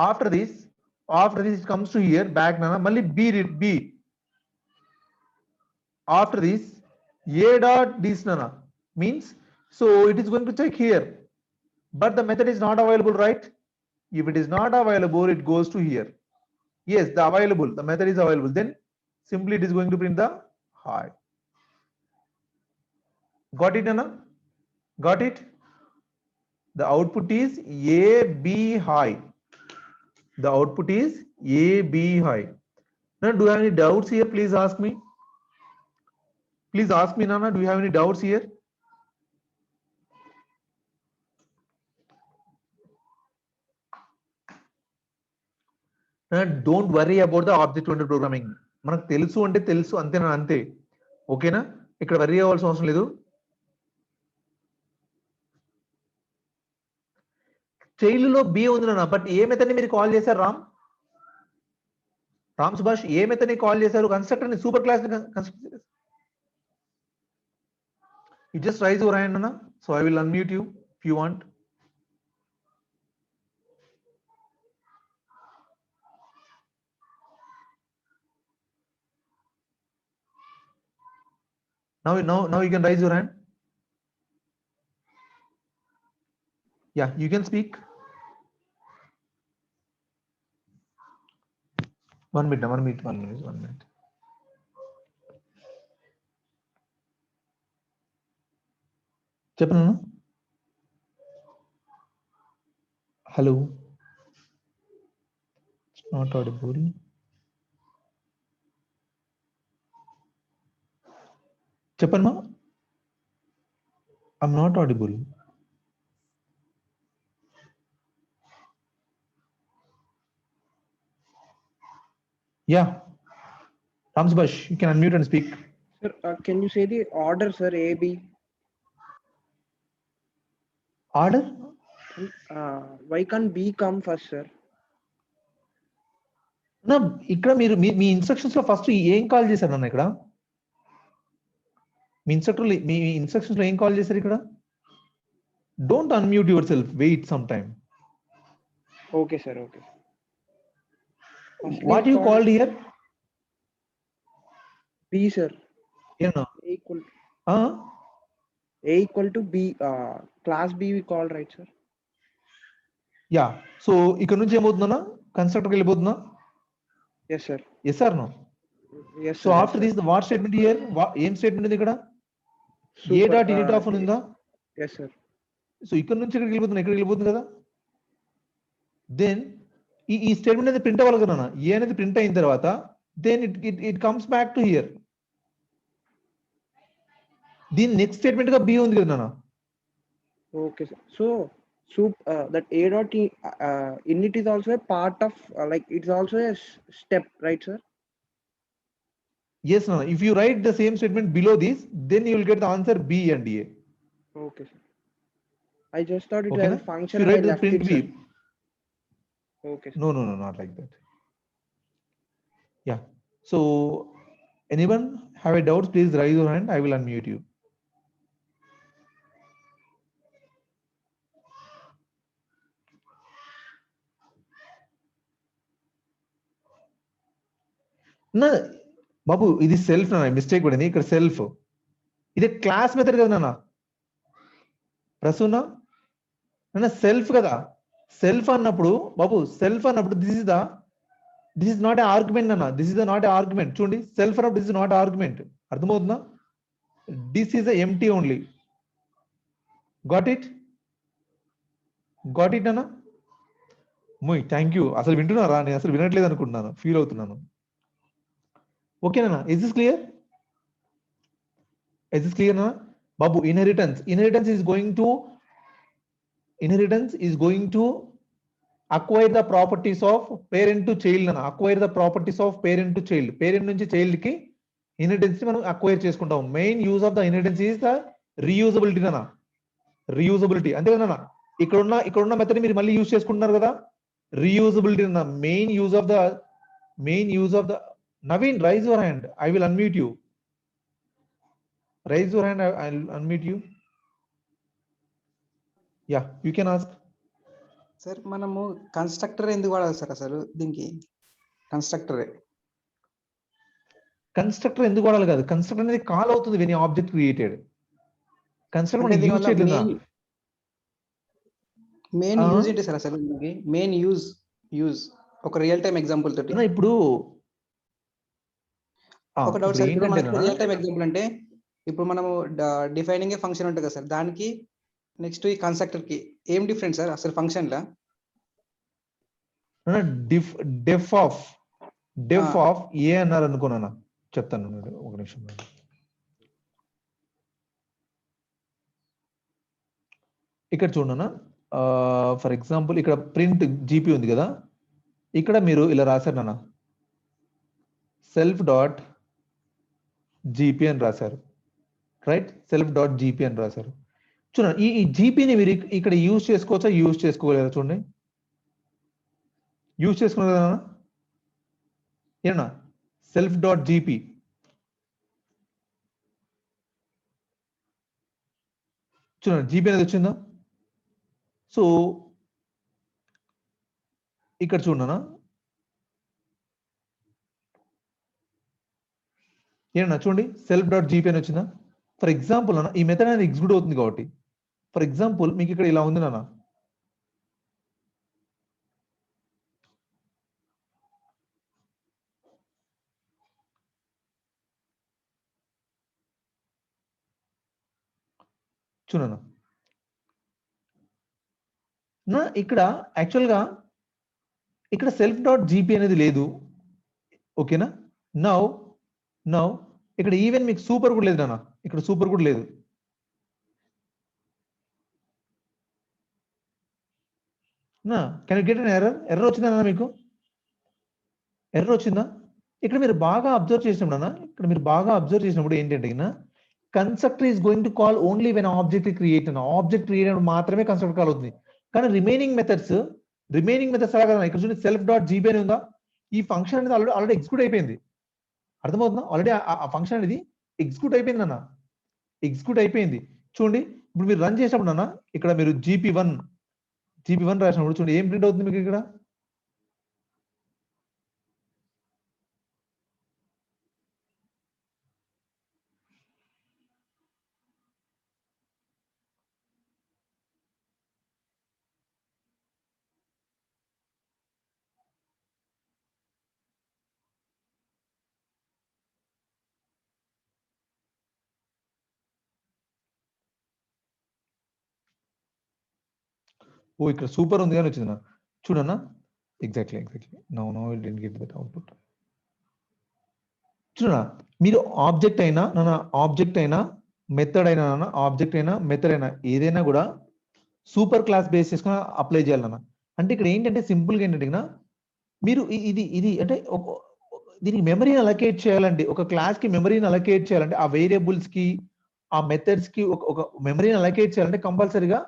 After this it comes to here back Nana. Malli B. After this a dot this Nana means so it is going to check here, but the method is not available, right? If it is not available, it goes to here. Yes, the method is available, then simply it is going to print the high. Got it Nana? Got it? The output is a b high. The output is a b high. Now do you have any doubts here? Please ask me. Please ask me Nana, do you have any doubts here? Don't worry about the object oriented programming. మనకు తెలుసు అంటే తెలుసు అంతేనా, అంతే. ఓకేనా, ఇక్కడ worry అవ్వాల్సిన అవసరం లేదు. చైల్డ్ లో బి ఉంది నాన్న, బట్ ఏ మెథడ్ ని మీరు కాల్ చేశారు రామ్ సుభాష్? ఏ మెథడ్ ని కాల్ చేశారు? కన్స్ట్రక్టర్ ని super class you just raise your hand, Anna, so I will unmute you if you want. Now you can raise your hand. Yeah, you can speak. 1 minute. చెప్పండి. Hello, not audible. చెప్పండి. I'm not audible. Yeah, Ram Subhash, you can unmute and speak. Sir, can you say the order, sir? A, B. Order? Why can't B come first, sir? నా ఇక్కడ మీరు మీ instructions లో first ఏం call చేశారు అన్న? ఇక్కడ మీ instructions లో ఏం కాల్ చేశారు? ఇక్కడ don't unmute yourself, wait some time. Okay, sir. Okay. What you called here? B, sir. Yeah, A equal to B. Class B we called, right, sir? Yeah. So ఇక్కడ నుంచి ఏమవుతుందన్నా, constructor వెళ్ళిపోతుందా? Yes, sir. Yes or no? Yes. So after this, the what statement here? ఏం statement ఉంది ఇక్కడ? A dot in it of ఉందా? Yes, sir. So ఇక్కడ నుంచి ఇక్కడికి వెళ్ళిపోతుంది, ఎక్కడికి వెళ్ళిపోతుంది కదా. దెన్ ఈ స్టేట్మెంట్ అనేది ప్రింట్ అవ్వాలి కదా. ఏ అనేది ప్రింట్ అయిన తర్వాత then it comes back to here. దీని నెక్స్ట్ స్టేట్మెంట్ గా బి ఉంది కదా నాన్న. Okay, sir. So that A dot init is also a part of like it's also a step, right, sir? Yes, Nana. If you write the same statement below this, then you will get the answer B and A. Okay, sir. I just thought it Okay, was a function. If you write I the left print it, B. sir. Okay, sir. No, not like that. Yeah. So anyone have a doubt, please raise your hand. I will unmute you. నా బాబు ఇది self నా mistake పడింది ఇక్కడ. Self ఇది class method కదా నాన్న. ప్రసూనా నాన్న self కదా. సెల్ఫ్ అన్నప్పుడు బాబు, సెల్ఫ్ అన్నప్పుడు this is not a argument నాన్న. This is not a argument. చూడండి, సెల్ఫ్ అన్నప్పుడు దిస్ ఇస్ నాట్ ఆర్గ్యుమెంట్. అర్థమవుతుందా? This is empty only. Got it నాన్న? మోయ్ థ్యాంక్ యూ. అసలు వింటున్నారా? నేను అసలు వినట్లేదు అనుకుంటున్నాను, ఫీల్ అవుతున్నాను. ఓకేనా? Is this clear? నా బాబు? Inheritance is going to acquire the properties of parent to child na. Acquire the properties of parent to child. Parent నుంచి child కి ఇన్హెరిటెన్స్ మనం అక్వైర్ చేసుకుంటాం. Main use of the inheritance is the reusability నాన్న. Reusability అంతే కదా నాన్న. ఇక్కడున్న method మీరు మళ్ళీ యూజ్ చేసుకుంటున్నారు కదా. రీయూజబిలిటీ అన్న main use of the Naveen, rise your hand. I will unmute you. Raise your hand. I'll unmute you. Yeah, you can ask. Sir మనము కన్స్ట్రక్టర్ ఎందుకు వాడాలి సార్? అసలు దీనికి కన్స్ట్రక్టర్ ఎందుకు వాడాలి కాదు. కన్స్ట్రక్టర్ అనేది కాల్ అవుతుంది వెన్ ఆబ్జెక్ట్ క్రియేటెడ్. కన్స్ట్రక్టర్ మనం యూజ్ చేయలేదా? మెయిన్ యూజ్ ఏంటి సార్? అసలు మెయిన్ యూజ్ ఒక రియల్ టైం ఎగ్జాంపుల్ తోటి. ఇప్పుడు ఒక doubt sir, real time example అంటే ఇప్పుడు మనము డిఫైనింగ్ ఏ ఫంక్షన్ ఉంటుంది కదా సార్, దానికి నెక్స్ట్ ఈ కన్స్ట్రక్టర్ కి ఏం డిఫరెన్స్ సార్ అసలు ఫంక్షన్ లా? డెఫ్ ఆఫ్ ఏ అన్నారు అనుకున్నాను. చెప్తాను ఒక నిమిషం. ఇక్కడ చూడనా, ఫర్ ఎగ్జాంపుల్ ఇక్కడ ప్రింట్ జీపీ ఉంది కదా. ఇక్కడ మీరు ఇలా రాశారు నాన్న, సెల్ఫ్ డాట్ జీపీ అని రాశారు, రైట్? సెల్ఫ్ డాట్ జీపీ అని రాశారు. చూడండి ఈ జీపీని మీరు ఇక్కడ యూజ్ చేసుకోవచ్చా, యూజ్ చేసుకోలేదా? చూడండి, యూజ్ చేసుకున్నారు కదా నాన్న, ఏనా? సెల్ఫ్ డాట్ జీపీ చూడండి, జీపీ అనేది వచ్చిందా? సో ఇక్కడ చూడనా, ఏనా చూడండి, సెల్ఫ్ డాట్ జీపీ అని వచ్చిందా? ఫర్ ఎగ్జాంపుల్ అన్న, ఈ మెథడ్ అనేది ఎగ్జిక్యూట్ అవుతుంది కాబట్టి, ఫర్ ఎగ్జాంపుల్ మీకు ఇక్కడ ఇలా ఉంది నాన్న, చూడనా నా, ఇక్కడ యాక్చువల్గా ఇక్కడ సెల్ఫ్ డాట్ జీపీ అనేది లేదు, ఓకేనా? నౌ ఇక్కడ ఈవెన్ మీకు సూపర్ కూడా లేదు నాన్న, ఇక్కడ సూపర్ కూడా లేదు. నా can you get an error? Error వచ్చిందా నాన్న? మీకు ఎర్రర్ వచ్చిందా? ఇక్కడ మీరు బాగా అబ్జర్వ్ చేసినప్పుడు ఇక్కడ మీరు బాగా అబ్జర్వ్ చేసినప్పుడు ఏంటంటే constructor is going to call only when object create అన్న, ఆబ్జెక్ట్ క్రియేట్ అయినప్పుడు మాత్రమే కన్స్ట్రక్టర్ కాల్ అవుతుంది. కానీ రిమైనింగ్ మెథడ్స్ అలా కదా, ఇక్కడ చూడండి సెల్ఫ్ డాట్ జీబీ అని ఉందా, ఈ ఫంక్షన్ అనేది ఆల్రెడీ ఎగ్జిక్యూట్ అయిపోయింది. అర్థమవుతుందా? ఆల్రెడీ ఆ ఫంక్షన్ అనేది ఎగ్జిక్యూట్ అయిపోయింది అన్న, ఎగ్జిక్యూట్ అయిపోయింది. చూడండి ఇప్పుడు మీరు రన్ చేసినప్పుడు అన్న, ఇక్కడ మీరు జీపీ1 రాసినప్పుడు చూడండి ఏం ప్రింట్ అవుతుంది మీకు ఇక్కడ? ఓ ఇక్కడ సూపర్ ఉంది కానీ వచ్చింది చూడన్నా, exactly no it didn't give that output. చూడన్నా, మీరు ఆబ్జెక్ట్ అయినా మెథడ్ అయినా ఆబ్జెక్ట్ అయినా మెథడ్ అయినా ఏదైనా కూడా సూపర్ క్లాస్ బేస్ చేసుకుని అప్లై చేయాలన్నా. అంటే ఇక్కడ ఏంటంటే సింపుల్గా ఏంటంటే మీరు ఇది అంటే దీనికి మెమరీని అలొకేట్ చేయాలండి, ఒక క్లాస్ కి మెమరీని అలొకేట్ చేయాలంటే ఆ వేరియబుల్స్ కి ఆ మెథడ్స్ కి ఒక మెమరీని అలొకేట్ చేయాలంటే కంపల్సరీగా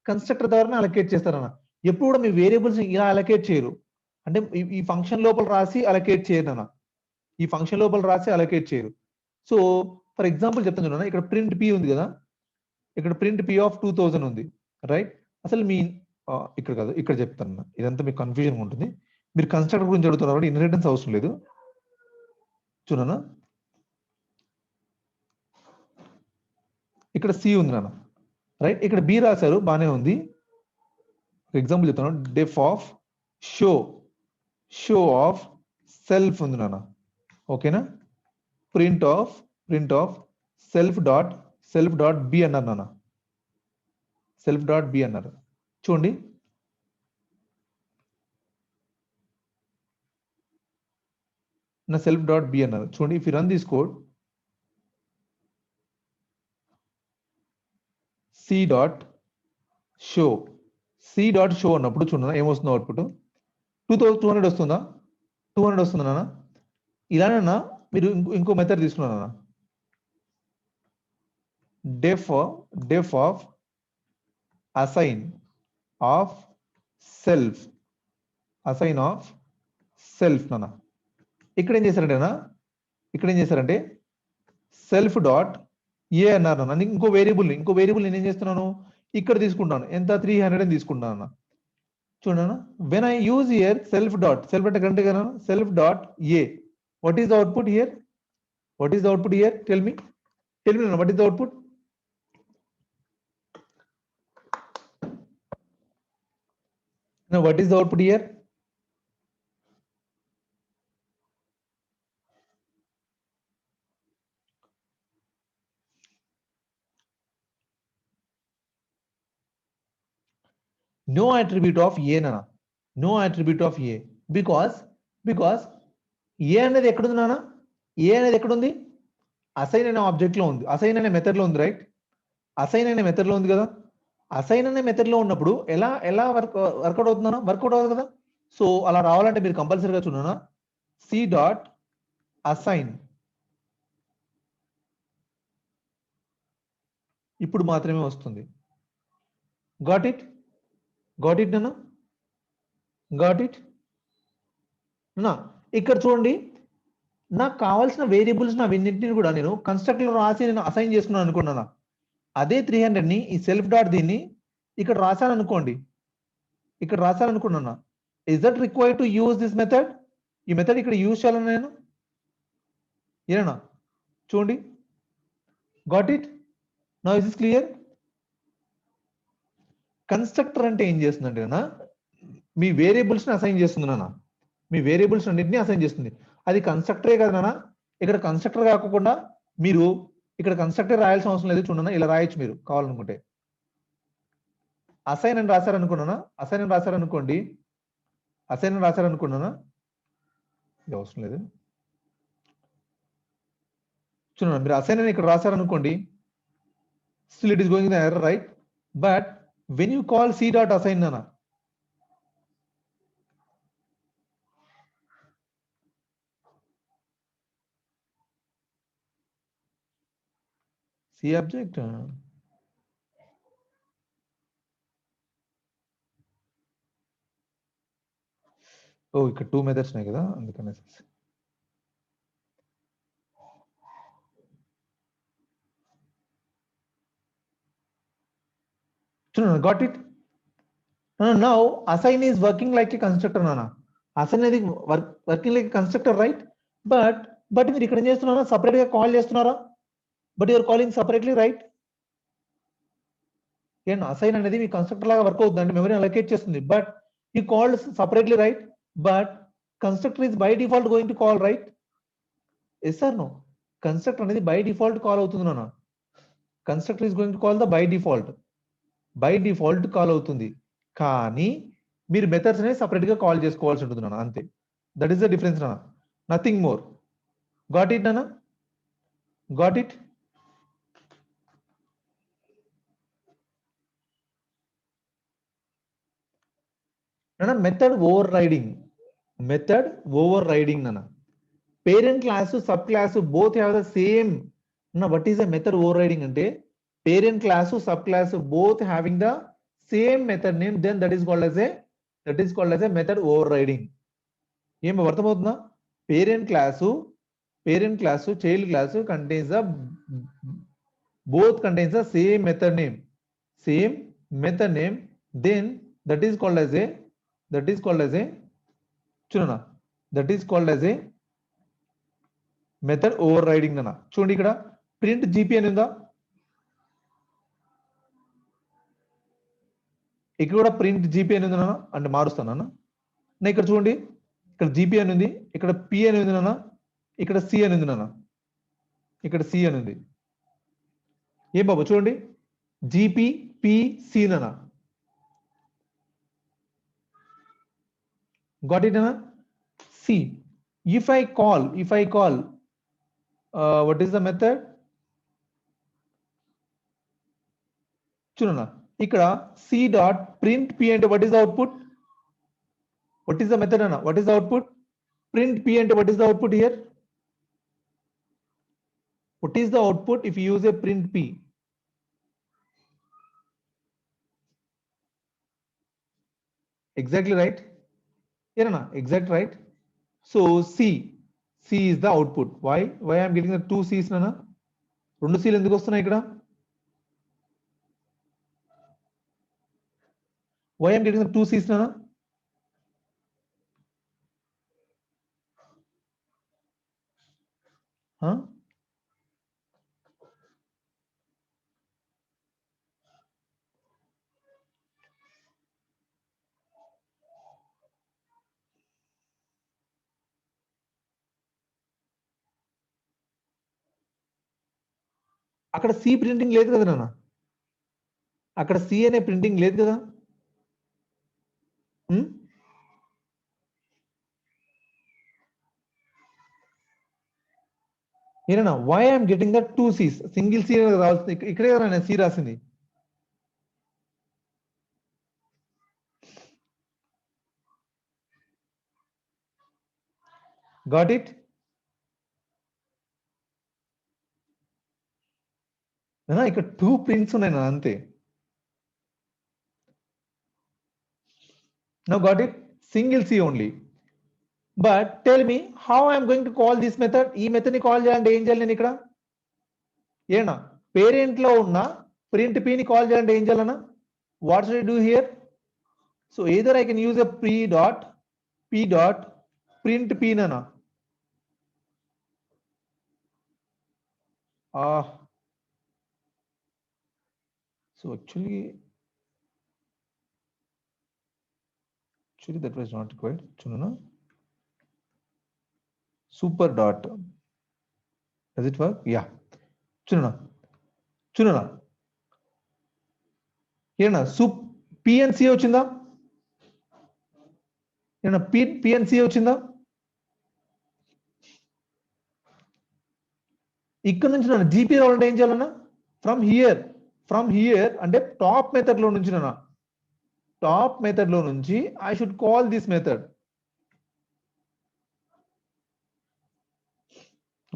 కన్స్ట్రక్టర్ ద్వారానే అలొకేట్ చేస్తారన్న. ఎప్పుడు కూడా మీ వేరియబుల్స్ ఇలా అలొకేట్ చేయరు, అంటే ఈ ఫంక్షన్ లోపల రాసి అలొకేట్ చేయరు అన్న, ఈ ఫంక్షన్ లోపల రాసి అలొకేట్ చేయరు. సో ఫర్ ఎగ్జాంపుల్ చెప్తాను చూడన్నా, ఇక్కడ ప్రింట్ పి ఉంది కదా, ఇక్కడ ప్రింట్ పి ఆఫ్ 2000 ఉంది, రైట్? అసలు మీ ఇక్కడ కాదు, ఇక్కడ చెప్తాను, ఇదంతా మీకు కన్ఫ్యూజన్ ఉంటుంది. మీరు కన్స్ట్రక్టర్ గురించి అడుగుతున్నారు కాబట్టి ఇన్హెరిటెన్స్ అవసరం లేదు. చూడన్నా, ఇక్కడ సి ఉంది నాన్న, రైట్? ఇక్కడ బి రాశారు, బానే ఉంది. ఎగ్జాంపుల్ చెప్తాను, def of show of self ఉంది నాన్న, ఓకేనా? Print of self dot B అన్నారు నాన్న, సెల్ఫ్ డాట్ బి అన్నారు. చూడండి నా సెల్ఫ్ డాట్ బి అన్నారు. చూడండి, if you run this code, C dot show అన్నప్పుడు చూడండి ఏమొస్తుందో అవుట్పుట్ 2200 వస్తుందా? 200 వస్తుందా నాన్న? ఇలానన్నా మీరు ఇంకో మెథడ్ తీసుకున్నాను, డెఫ్ ఆఫ్ అసైన్ ఆఫ్ సెల్ఫ్ నాన్న. ఇక్కడ ఏం చేశారంటే సెల్ఫ్ డాట్ ఏ అన్నారు నాన్న. ఇంకో వేరియబుల్ నేను ఏం చేస్తున్నాను, ఇక్కడ తీసుకుంటాను, ఎంత? 300 అని తీసుకుంటాను అన్న. చూడన్నా, when I use here self dot అంటే కదా, self dot A, what is the output here? Tell me Nana, what is the output? Now what is the output here? No attribute of A Nana, no attribute of A, because ఏ అనేది ఎక్కడుంది నాన్న? ఏ అనేది ఎక్కడుంది? Assign అనే object లో ఉంది, assign అనే method లో ఉంది, రైట్? అసైన్ అనే మెథడ్ లో ఉంది కదా. అసైన్ అనే మెథడ్ లో ఉన్నప్పుడు ఎలా వర్కౌట్ అవుతుందా? వర్కౌట్ అవ్వదు కదా. సో అలా రావాలంటే మీరు కంపల్సరీగా చూడనా సి డాట్ అసైన్ ఇప్పుడు మాత్రమే వస్తుంది. గాట్ ఇట్ నాన్న, గాట్ ఇట్ నా. ఇక్కడ చూడండి, నాకు కావాల్సిన వేరియబుల్స్ అవన్నింటిని కూడా నేను కన్స్ట్రక్టర్ రాసి నేను అసైన్ చేసుకున్నాను అనుకున్నాను. అదే 300ని ఈ సెల్ఫ్ డాట్ దీన్ని ఇక్కడ రాశాను అనుకోండి, ఇక్కడ రాశాను అనుకున్నాను. Is that required to use this method? ఈ మెథడ్ ఇక్కడ యూజ్ చేయాలని నేను ఏనా చూడండి. Got it now is is clear? Constructor అంటే ఏం చేస్తుందంటే అన్న మీ వేరియబుల్స్ ని అసైన్ చేస్తుంది నాన్న, మీ వేరియబుల్స్ అన్నింటినీ అసైన్ చేస్తుంది. అది కన్స్ట్రక్టరే కదా నాన్న. ఇక్కడ కన్స్ట్రక్టర్ కాకుండా మీరు ఇక్కడ కన్స్ట్రక్టర్ రాయాల్సిన అవసరం లేదు. చూడన్నా ఇలా రాయొచ్చు మీరు కావాలనుకుంటే. అసైన్ అని రాశారనుకున్నానా, అసైన్ అని రాశారనుకోండి, అసైన్ అని రాశారనుకున్నానా, ఇది అవసరం లేదు. చూడండి మీరు అసైన్ అని ఇక్కడ రాశారనుకోండి, still it is going in the error right. But when you call c dot assign నాన్న, సి ఆబ్జెక్ట్ ఓ ఇక్కడ 2 మెథడ్స్ ఉన్నాయి కదా అందుకనే. చూడండి got it now assign is working like a constructor నాన్న. అసైన్ అనేది working like constructor right. But మీరు ఇక్కడ ఏం చేస్తున్నారా, సపరేట్ గా కాల్ చేస్తున్నారా? But you're calling separately right. ఏంటి అసైన్ అనేది మీ కన్స్ట్రక్టర్ లాగా వర్క్ అవుతుంది అంటే మెమరీ అలొకేట్ చేస్తుంది. But you called separately right. But constructor is by default going to call right. Yes sir no, constructor అనేది బై డిఫాల్ట్ కాల్ అవుతుంది నాన్న. Constructor is going to call the by default call అవుతుంది. కానీ మీరు methods అనేది separate గా call చేసుకోవాల్సి ఉంటుంది నాన్న, అంతే. దట్ ఈస్ ద డిఫరెన్స్ నాన్న, నథింగ్ మోర్. గాట్ ఇట్ నాన్న, got it? Method overriding నాన్న. Parent class sub class both have the same. What is the method overriding అంటే parent class sub class both having the same method name, then that is called as a method overriding. ఏం అర్థమవుతుందా? Parent class child class contains the both contains the same method name, then that is called as a చూడనా, that is called as a method over riding అన్న. చూడండి ఇక్కడ print GP అని ఉందా, ఇక్కడ కూడా ప్రింట్ జీపీ అని ఉంది నాన్న, అంటే మారుస్తాను అన్న. ఇక్కడ చూడండి, ఇక్కడ జీపీ అని ఉంది, ఇక్కడ పి అని ఉంది నాన్న, ఇక్కడ సి అని ఉంది నాన్న, ఇక్కడ సి అని ఉంది. ఏం బాబు చూడండి, జీపీ పి సి నాన్న. గాట్ ఇట్ అన్న? C if I call what is the method? చూడన్నా ఇక్కడ సి డాట్ ప్రింట్ పి అంటే what is the output? What is the method అన్న? What is the output? Print p అంటే what is the output here? What is the output if you use a print p? Exactly right. Yeah, exact right. So C is the output. Why I am getting the 2 C's nana? 2 C's ఎందుకు వస్తున్నాయి ఇక్కడ? Why I am getting the 2 C's nana? Huh? అక్కడ C printing లేదు కదా నాన్న, అక్కడ C అనే printing లేదు కదా. ఏనా why I'm getting the 2 C's, single C రావాల్సింది ఇక్కడే కదా సి రాసింది. Got it? ఇక్కడ 2 prints ఉన్నాయి నా అంతే. Now got it? Single C only. But tell me how I am going to call this method. ఈ మెథడ్ ని కాల్ చేయాలంటే ఏం చేయాలి నేను ఇక్కడ? ఏనా పేరెంట్ లో ఉన్న print p ని కాల్ చేయాలంటే ఏం చేయాలన్నా? What should I do here? So either I can use a p dot print p nana. So actually that was not required. Chunana. Super dot. Does it work? Yeah. Chunana. Here na sup PNC వచ్చిందా? ఏనా PNC వచ్చిందా? ఇక్కడ నుంచి నా GP రావాలంటే ఏం చేయాలన్నా? From here అంటే టాప్ మెథడ్ లో నుంచి నా టాప్ మెథడ్ లో నుంచి I should call this method.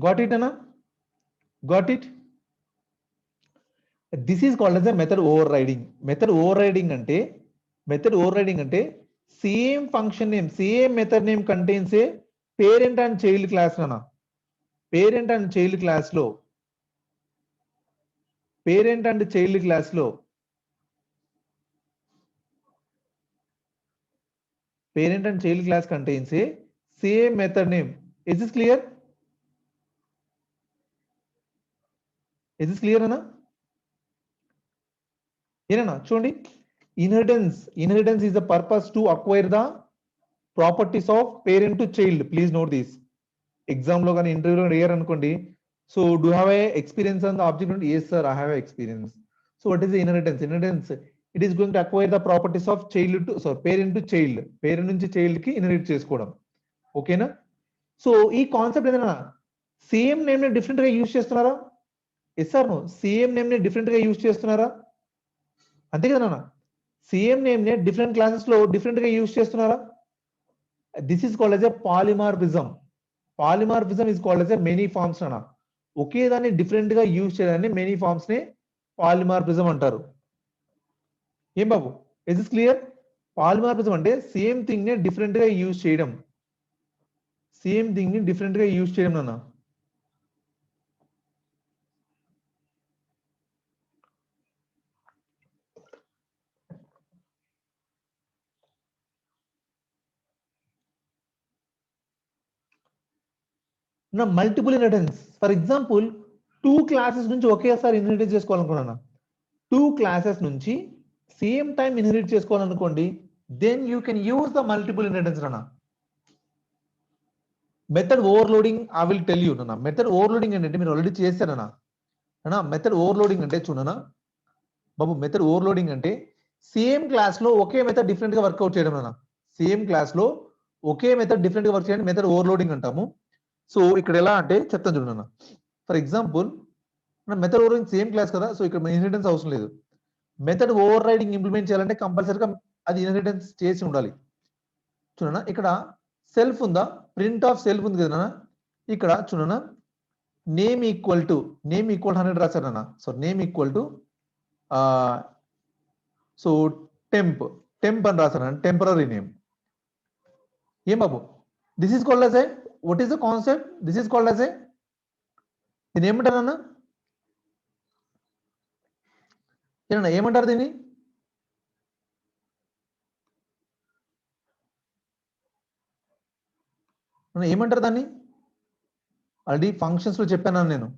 Got it Anna? Got it? This is called as a method overriding. Method overriding అంటే same function name, same method name contains a parent and child class nana. Parent and child class లో parent and child class లో parent and child class contains a same method name. Is this clear? Is this clear Anna? ఏనా చూడండి inheritance is the purpose to acquire the properties of parent to child. Please note this. Exam lo gaani interview lo air anukondi. So do you have a experience on the object? Yes sir, I have experience. So what is the inheritance? It is going to acquire the properties of parent to child. Parent nunchi child ki inherit chesukodam. Okay na? So ee concept edana same name ni different ga use chestunnara? Yes sir no, same name ni different ga use chestunnara? అంతే కదా నాన్న, same name నే different classes లో different గా use చేస్తున్నారా? This is called as a polymorphism. Polymorphism is called as a many forms నాన్న. ఒకే దాన్ని డిఫరెంట్ గా యూజ్ చేయడాన్ని మెనీ ఫార్మ్స్ ని పాలిమార్ఫిజం అంటారు. ఏం బాబు, ఇస్ దిస్ క్లియర్? పాలిమార్ఫిజం అంటే సేమ్ థింగ్ ని డిఫరెంట్ గా యూజ్ చేయడం. సేమ్ థింగ్ ని డిఫరెంట్ గా యూజ్ చేయడం నాన్న. నా multiple inheritance, for example 2 classes నుంచి ఒకేసారి ఇన్హెరిట్ చేసుకోవాలనుకున్నాను. 2 క్లాసెస్ నుంచి సేమ్ టైం ఇన్హెరిట్ చేసుకోవాలనుకోండి, then you can use the multiple inheritance నాన్న. Method overloading I will tell you నాన్న. మెథడ్ ఓవర్లోడింగ్ అంటే మీరు ఆల్రెడీ చేశారన్నా. మెథడ్ ఓవర్లోడింగ్ అంటే చూడనా బాబు, మెథడ్ ఓవర్లోడింగ్ అంటే సేమ్ క్లాస్ లో ఒకే మెథడ్ డిఫరెంట్ గా వర్కౌట్ చేయడం నాన్న. సేమ్ క్లాస్ లో ఒకే మెథడ్ డిఫరెంట్ గా వర్క్ చేయడం మెథడ్ ఓవర్లోడింగ్ అంటాము. సో ఇక్కడ ఎలా అంటే చెప్తాను చూడన్నా. For example method overloading same class కదా, సో ఇక్కడ ఇన్హెరిటెన్స్ అవసరం లేదు. మెథడ్ ఓవర్ రైడింగ్ ఇంప్లిమెంట్ చేయాలంటే కంపల్సరీగా అది ఇన్హెరిటెన్స్ చేసి ఉండాలి. చూడన్నా ఇక్కడ సెల్ఫ్ ఉందా, ప్రింట్ ఆఫ్ సెల్ఫ్ ఉంది కదా. ఇక్కడ చూడన్నా నేమ్ ఈక్వల్ టు 100 రాశారన్నా. So name equal to so temp అని రాశాను, టెంపరరీ నేమ్. ఏం బాబు, this is called as a, what is the concept? This is called as a, దీన్ని ఏమంటారు అన్న? ఏమంటారు దీన్ని? ఏమంటారు దాన్ని? ఆల్రెడీ ఫంక్షన్స్ లో చెప్పాను నేను.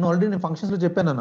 ఆల్రెడీ నేను ఫంక్షన్స్ లో చెప్పాను.